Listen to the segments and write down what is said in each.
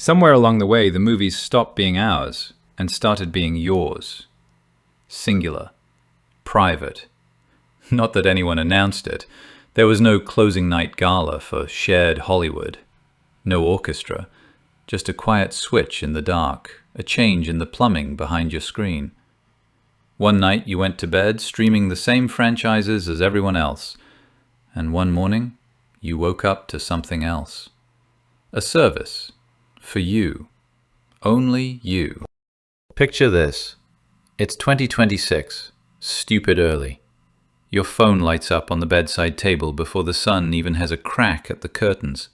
Somewhere along the way, the movies stopped being ours and started being yours. Singular. Private. Not that anyone announced it. There was no closing night gala for shared Hollywood. No orchestra. Just a quiet switch in the dark, a change in the plumbing behind your screen. One night you went to bed streaming the same franchises as everyone else, and one morning you woke up to something else. A service. For you. Only you. Picture this. It's 2026. Stupid early. Your phone lights up on the bedside table before the sun even has a crack at the curtains.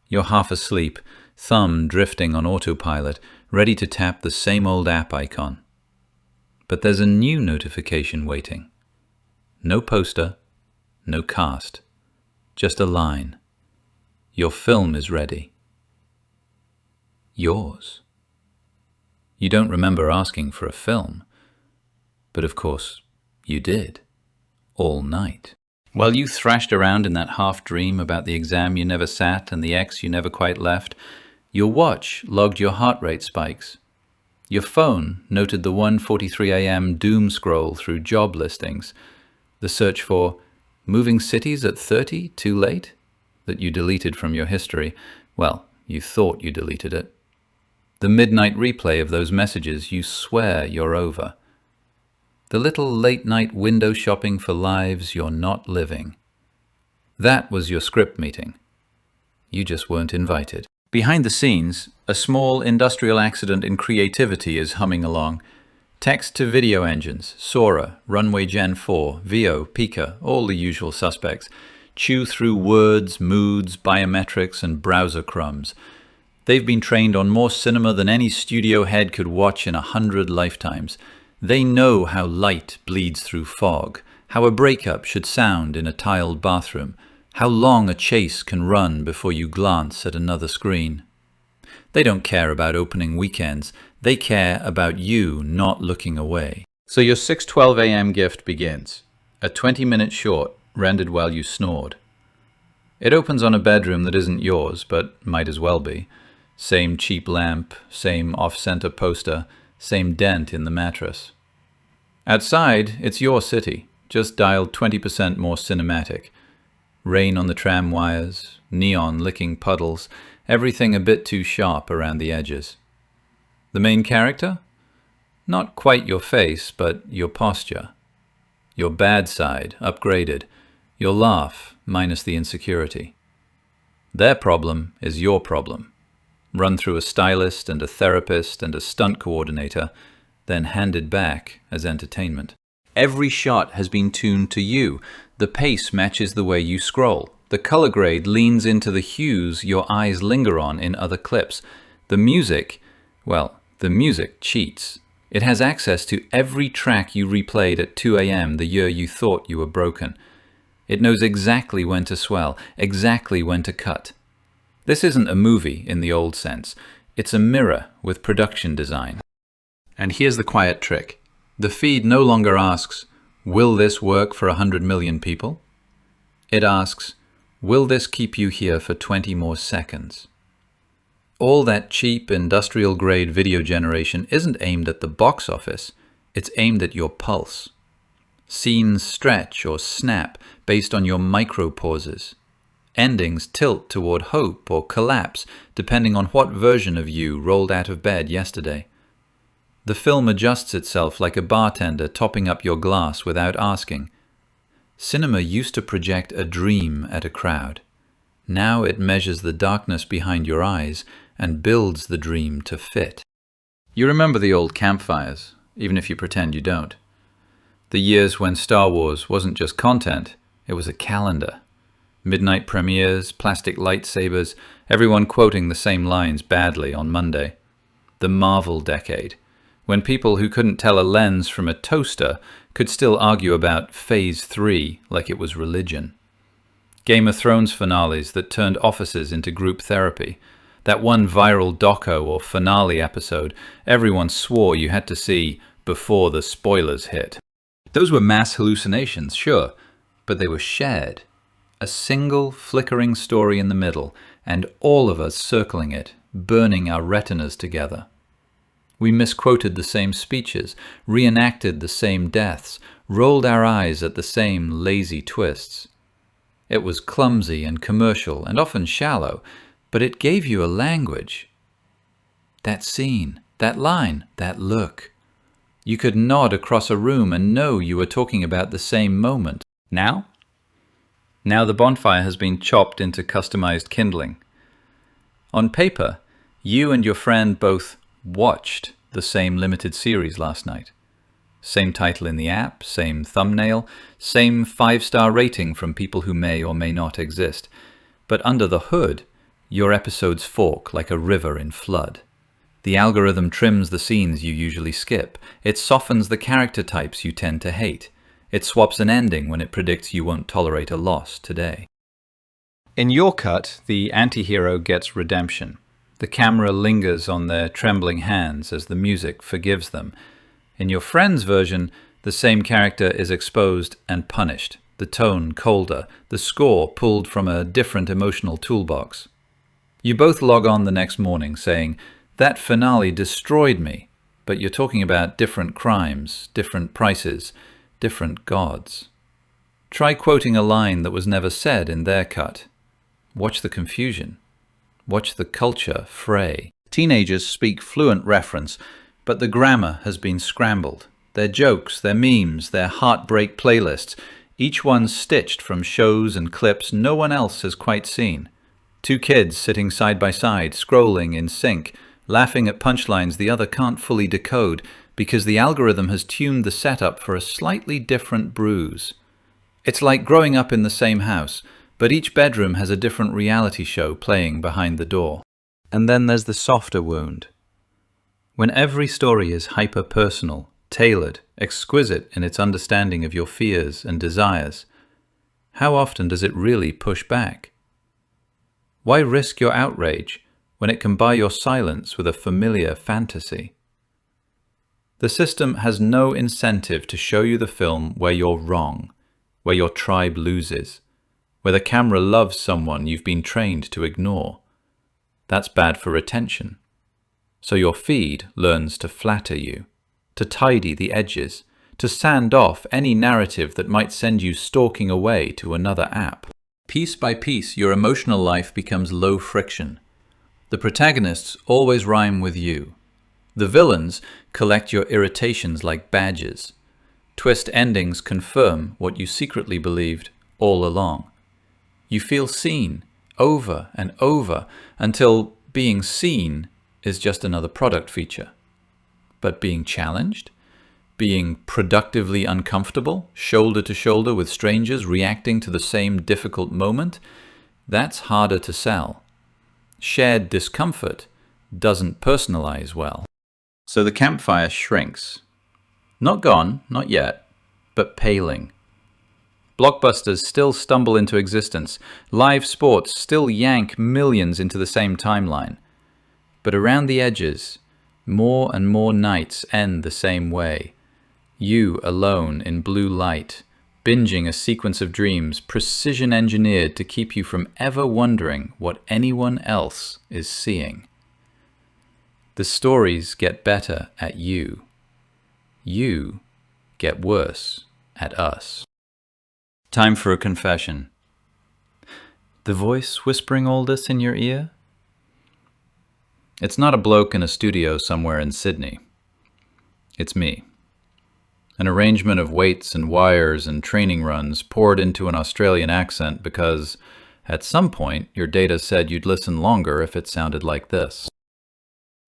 You're half asleep, thumb drifting on autopilot, ready to tap the same old app icon. But there's a new notification waiting. No poster, no cast, just a line. Your film is ready. Yours. You don't remember asking for a film, but of course you did. All night. While you thrashed around in that half-dream about the exam you never sat and the ex you never quite left, your watch logged your heart rate spikes. Your phone noted the 1:43 a.m. doom scroll through job listings, the search for moving cities at 30 too late that you deleted from your history. Well, you thought you deleted it. The midnight replay of those messages you swear you're over. The little late-night window shopping for lives you're not living. That was your script meeting. You just weren't invited. Behind the scenes, a small industrial accident in creativity is humming along. Text-to-video engines, Sora, Runway Gen-4, VO, Pika, all the usual suspects, chew through words, moods, biometrics, and browser crumbs. They've been trained on more cinema than any studio head could watch in 100 lifetimes. They know how light bleeds through fog, how a breakup should sound in a tiled bathroom, how long a chase can run before you glance at another screen. They don't care about opening weekends. They care about you not looking away. So your 6:12 a.m. gift begins, a 20-minute short rendered while you snored. It opens on a bedroom that isn't yours, but might as well be. Same cheap lamp, same off-center poster, same dent in the mattress. Outside, it's your city, just dialed 20% more cinematic. Rain on the tram wires, neon licking puddles, everything a bit too sharp around the edges. The main character? Not quite your face, but your posture. Your bad side, upgraded. Your laugh, minus the insecurity. Their problem is your problem. Run through a stylist and a therapist and a stunt coordinator, then handed back as entertainment. Every shot has been tuned to you. The pace matches the way you scroll. The color grade leans into the hues your eyes linger on in other clips. The music, well, the music cheats. It has access to every track you replayed at 2 a.m. the year you thought you were broken. It knows exactly when to swell, exactly when to cut. This isn't a movie in the old sense. It's a mirror with production design. And here's the quiet trick. The feed no longer asks, will this work for 100 million people? It asks, will this keep you here for 20 more seconds? All that cheap industrial-grade video generation isn't aimed at the box office. It's aimed at your pulse. Scenes stretch or snap based on your micro-pauses. Endings tilt toward hope or collapse, depending on what version of you rolled out of bed yesterday. The film adjusts itself like a bartender topping up your glass without asking. Cinema used to project a dream at a crowd. Now it measures the darkness behind your eyes and builds the dream to fit. You remember the old campfires, even if you pretend you don't. The years when Star Wars wasn't just content, it was a calendar. Midnight premieres, plastic lightsabers, everyone quoting the same lines badly on Monday. The Marvel decade, when people who couldn't tell a lens from a toaster could still argue about Phase 3 like it was religion. Game of Thrones finales that turned offices into group therapy. That one viral doco or finale episode everyone swore you had to see before the spoilers hit. Those were mass hallucinations, sure, but they were shared. A single flickering story in the middle, and all of us circling it burning our retinas together. We misquoted the same speeches, reenacted the same deaths, rolled our eyes at the same lazy twists. It was clumsy and commercial and often shallow, but it gave you a language. That scene, that line, that look. You could nod across a room and know you were talking about the same moment. Now? Now the bonfire has been chopped into customized kindling. On paper, you and your friend both watched the same limited series last night. Same title in the app, same thumbnail, same 5-star rating from people who may or may not exist. But under the hood, your episodes fork like a river in flood. The algorithm trims the scenes you usually skip. It softens the character types you tend to hate. It swaps an ending when it predicts you won't tolerate a loss today. In your cut, the anti-hero gets redemption. The camera lingers on their trembling hands as the music forgives them. In your friend's version, the same character is exposed and punished, the tone colder, the score pulled from a different emotional toolbox. You both log on the next morning saying, "That finale destroyed me," but you're talking about different crimes, different prices, different gods. Try quoting a line that was never said in their cut. Watch the confusion. Watch the culture fray. Teenagers speak fluent reference, but the grammar has been scrambled. Their jokes, their memes, their heartbreak playlists, each one stitched from shows and clips no one else has quite seen. Two kids sitting side by side, scrolling in sync, laughing at punchlines the other can't fully decode because the algorithm has tuned the setup for a slightly different bruise. It's like growing up in the same house, but each bedroom has a different reality show playing behind the door. And then there's the softer wound. When every story is hyper-personal, tailored, exquisite in its understanding of your fears and desires, how often does it really push back? Why risk your outrage when it can buy your silence with a familiar fantasy? The system has no incentive to show you the film where you're wrong, where your tribe loses, where the camera loves someone you've been trained to ignore. That's bad for retention. So your feed learns to flatter you, to tidy the edges, to sand off any narrative that might send you stalking away to another app. Piece by piece, your emotional life becomes low friction. The protagonists always rhyme with you. The villains collect your irritations like badges. Twist endings confirm what you secretly believed all along. You feel seen over and over until being seen is just another product feature. But being challenged, being productively uncomfortable, shoulder to shoulder with strangers reacting to the same difficult moment, that's harder to sell. Shared discomfort doesn't personalize well. So the campfire shrinks. Not gone, not yet, but paling. Blockbusters still stumble into existence. Live sports still yank millions into the same timeline. But around the edges, more and more nights end the same way. You alone in blue light, binging a sequence of dreams precision engineered to keep you from ever wondering what anyone else is seeing. The stories get better at you. You get worse at us. Time for a confession. The voice whispering all this in your ear? It's not a bloke in a studio somewhere in Sydney. It's me. An arrangement of weights and wires and training runs poured into an Australian accent because, at some point, your data said you'd listen longer if it sounded like this.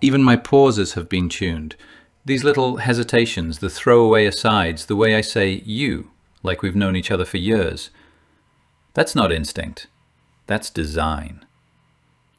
Even my pauses have been tuned. These little hesitations, the throwaway asides, the way I say you, like we've known each other for years. That's not instinct. That's design.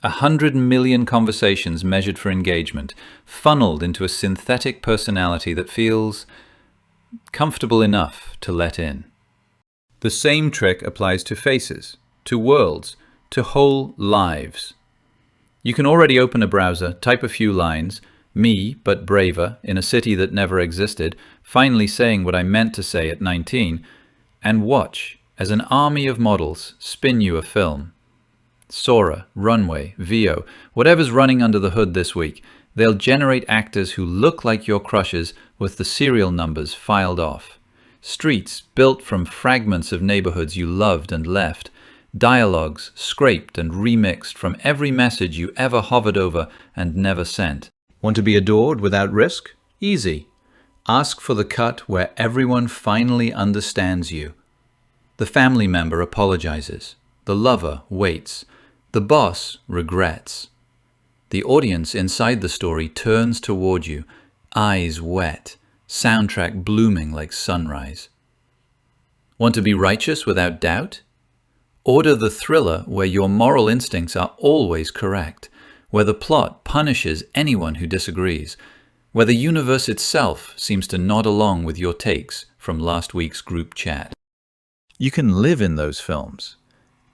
100 million conversations measured for engagement, funneled into a synthetic personality that feels comfortable enough to let in. The same trick applies to faces, to worlds, to whole lives. You can already open a browser, type a few lines, me, but braver, in a city that never existed, finally saying what I meant to say at 19, and watch as an army of models spin you a film. Sora, Runway, VO, whatever's running under the hood this week, they'll generate actors who look like your crushes with the serial numbers filed off. Streets built from fragments of neighborhoods you loved and left. Dialogues scraped and remixed from every message you ever hovered over and never sent. Want to be adored without risk? Easy. Ask for the cut where everyone finally understands you. The family member apologizes. The lover waits. The boss regrets. The audience inside the story turns toward you, eyes wet, soundtrack blooming like sunrise. Want to be righteous without doubt? Order the thriller where your moral instincts are always correct, where the plot punishes anyone who disagrees, where the universe itself seems to nod along with your takes from last week's group chat. You can live in those films,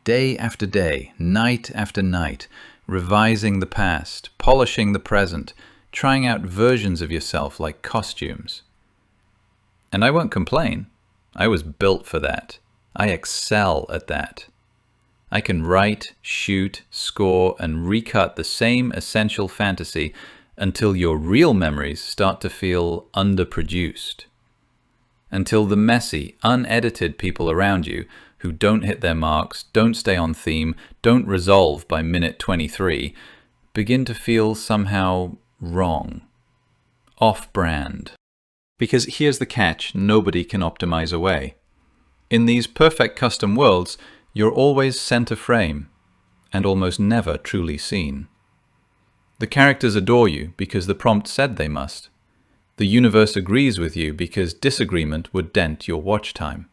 day after day, night after night, revising the past, polishing the present, trying out versions of yourself like costumes. And I won't complain. I was built for that. I excel at that. I can write, shoot, score, and recut the same essential fantasy until your real memories start to feel underproduced. Until the messy, unedited people around you who don't hit their marks, don't stay on theme, don't resolve by minute 23, begin to feel somehow wrong, off-brand. Because here's the catch nobody can optimize away. In these perfect custom worlds, you're always center frame, and almost never truly seen. The characters adore you because the prompt said they must. The universe agrees with you because disagreement would dent your watch time.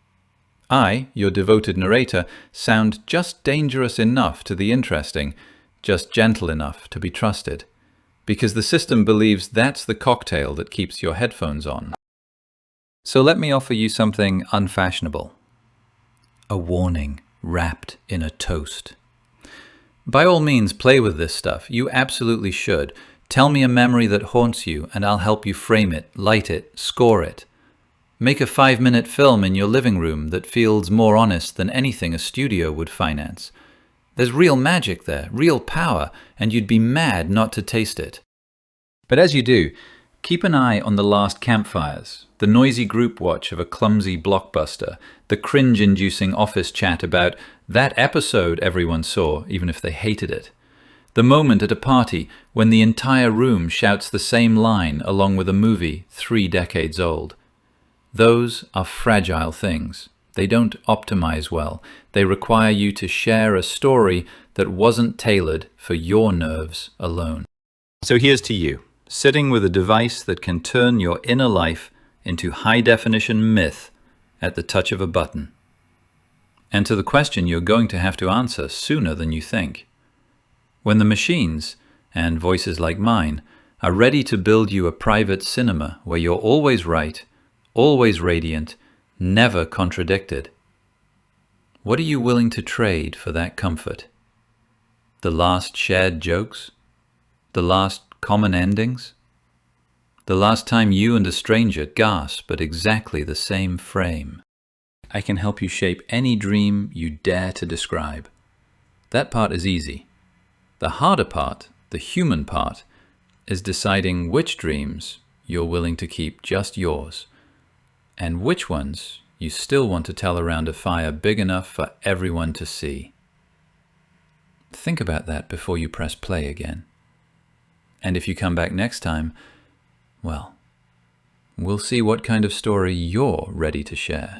I, your devoted narrator, sound just dangerous enough to the interesting, just gentle enough to be trusted, because the system believes that's the cocktail that keeps your headphones on. So let me offer you something unfashionable. A warning wrapped in a toast. By all means, play with this stuff. You absolutely should. Tell me a memory that haunts you, and I'll help you frame it, light it, score it. Make a 5-minute film in your living room that feels more honest than anything a studio would finance. There's real magic there, real power, and you'd be mad not to taste it. But as you do, keep an eye on the last campfires, the noisy group watch of a clumsy blockbuster, the cringe-inducing office chat about that episode everyone saw, even if they hated it. The moment at a party when the entire room shouts the same line along with a movie 3 decades old. Those are fragile things. They don't optimize well. They require you to share a story that wasn't tailored for your nerves alone. So here's to you, sitting with a device that can turn your inner life into high-definition myth at the touch of a button. And to the question you're going to have to answer sooner than you think. When the machines, and voices like mine, are ready to build you a private cinema where you're always right, always radiant, never contradicted, what are you willing to trade for that comfort? The last shared jokes? The last common endings? The last time you and a stranger gasp at exactly the same frame? I can help you shape any dream you dare to describe. That part is easy. The harder part, the human part, is deciding which dreams you're willing to keep just yours, and which ones you still want to tell around a fire big enough for everyone to see. Think about that before you press play again. And if you come back next time, well, we'll see what kind of story you're ready to share.